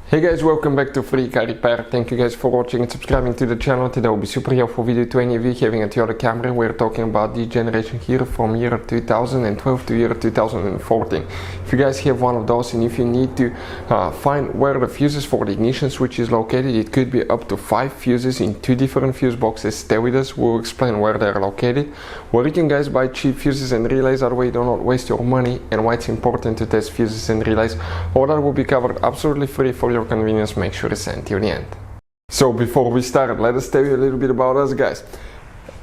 Hey guys, welcome back to Free Car Repair. Thank you guys for watching and subscribing to the channel. Today will be super helpful video to any of you having a Toyota Camry. We're talking about this generation here from year 2012 to year 2014. If you guys have one of those and if you need to find where the fuses for the ignition switch is located, it could be up to 5 fuses in 2 different fuse boxes. Stay with us, we'll explain where they're located, where you can guys buy cheap fuses and relays, that way you do not waste your money, and why it's important to test fuses and relays. All that will be covered absolutely free for your convenience. Make sure to stay till the end. So before we start, let us tell you a little bit about us, guys.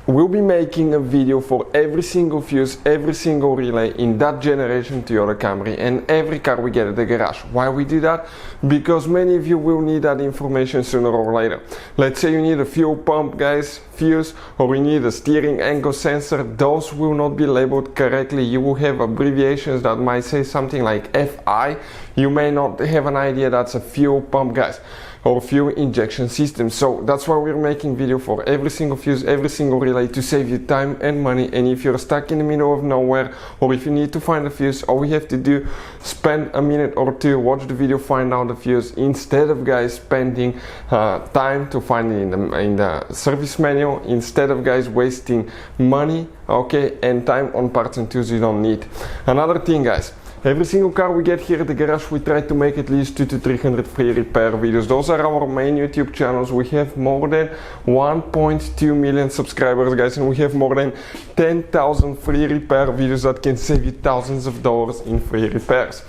We'll be making a video for every single fuse, every single relay in that generation Toyota Camry and every car we get at the garage. Why we do that? Because many of you will need that information sooner or later. Let's say you need a fuel pump, guys, fuse, or you need a steering angle sensor. Those will not be labeled correctly. You will have abbreviations that might say something like FI. You may not have an idea that's a fuel pump, guys, or fuel injection system. So that's why we're making video for every single fuse, every single relay, to save you time and money. And if you're stuck in the middle of nowhere, or if you need to find a fuse, all we have to do, spend a minute or two, watch the video, find out the fuse, instead of guys spending time to find it in the service manual, instead of guys wasting money, okay, and time on parts and tools you don't need. Another thing, guys, every single car we get here at the garage, we try to make at least 200 to 300 free repair videos. Those are our main YouTube channels. We have more than 1.2 million subscribers, guys, and we have more than 10,000 free repair videos that can save you thousands of dollars in free repairs.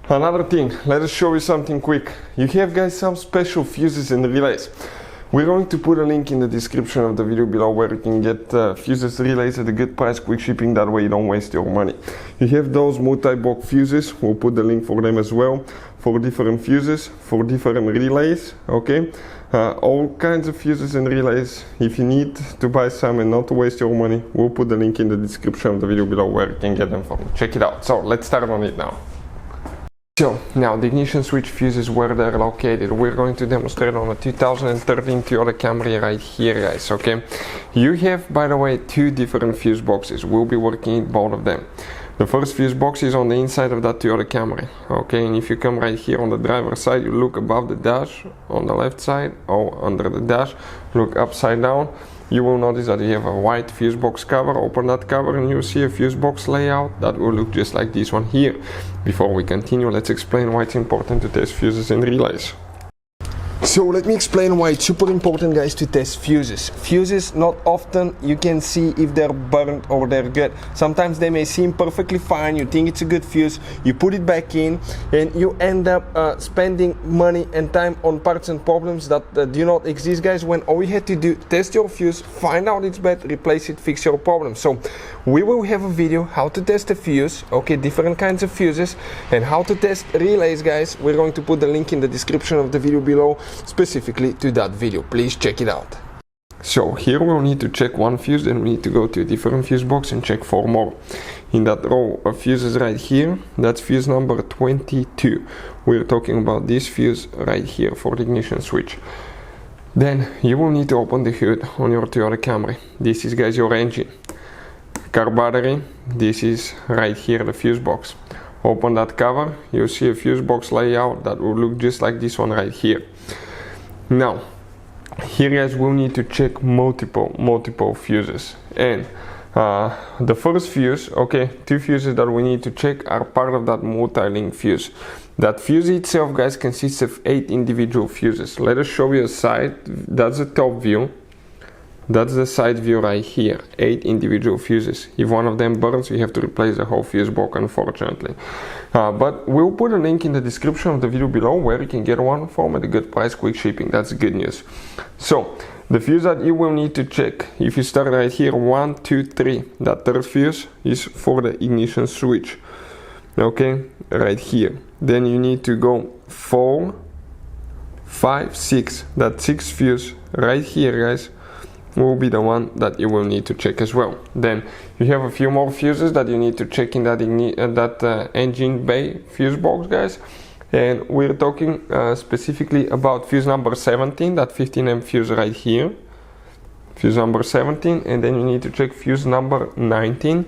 Another thing, let us show you something quick. You have, guys, some special fuses and relays. We're going to put a link in the description of the video below where you can get fuses, relays at a good price, quick shipping, that way you don't waste your money. You have those multi-block fuses, we'll put the link for them as well, for different fuses, for different relays, okay? All kinds of fuses and relays. If you need to buy some and not to waste your money, we'll put the link in the description of the video below where you can get them from. Check it out. So let's start on it now. So now the ignition switch fuses, where they're located, we're going to demonstrate on a 2013 Toyota Camry right here, guys, okay? You have, by the way, 2 different fuse boxes. We'll be working with both of them. The first fuse box is on the inside of that Toyota Camry, okay? And if you come right here on the driver's side, you look above the dash on the left side, or under the dash, look upside down. You will notice that you have a white fuse box cover. Open that cover and you'll see a fuse box layout that will look just like this one here. Before we continue, let's explain why it's important to test fuses and relays. So let me explain why it's super important, guys, to test fuses. Fuses, not often you can see if they're burnt or they're good. Sometimes they may seem perfectly fine, you think it's a good fuse, you put it back in, and you end up spending money and time on parts and problems that do not exist, guys, when all you had to do, test your fuse, find out it's bad, replace it, fix your problem. So we will have a video how to test a fuse, okay, different kinds of fuses, and how to test relays, guys. We're going to put the link in the description of the video below, specifically to that video. Please check it out. So here we'll need to check one fuse, then we need to go to a different fuse box and check 4 more. In that row of fuses right here, that's fuse number 22. We're talking about this fuse right here for the ignition switch. Then you will need to open the hood on your Toyota Camry. This is, guys, your engine. Car battery, this is right here the fuse box. Open that cover, you'll see a fuse box layout that will look just like this one right here. Now, here, guys, we'll need to check multiple fuses, and the first fuse, okay, 2 fuses that we need to check are part of that multi-link fuse. That fuse itself, guys, consists of 8 individual fuses. Let us show you a side. That's the top view. That's the side view right here. 8 individual fuses. If one of them burns, you have to replace the whole fuse box, unfortunately. But we'll put a link in the description of the video below where you can get one from at a good price, quick shipping. That's good news. So the fuse that you will need to check, if you start right here, 1, 2, 3, that third fuse is for the ignition switch, okay, right here. Then you need to go 4, 5, 6, that 6th fuse right here, guys, will be the one that you will need to check as well. Then you have a few more fuses that you need to check in that engine bay fuse box, guys, and we're talking specifically about fuse number 17, that 15M fuse right here, fuse number 17, and then you need to check fuse number 19,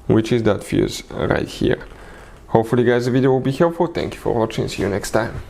which is that fuse right here. Hopefully, guys, the video will be helpful. Thank you for watching. See you next time.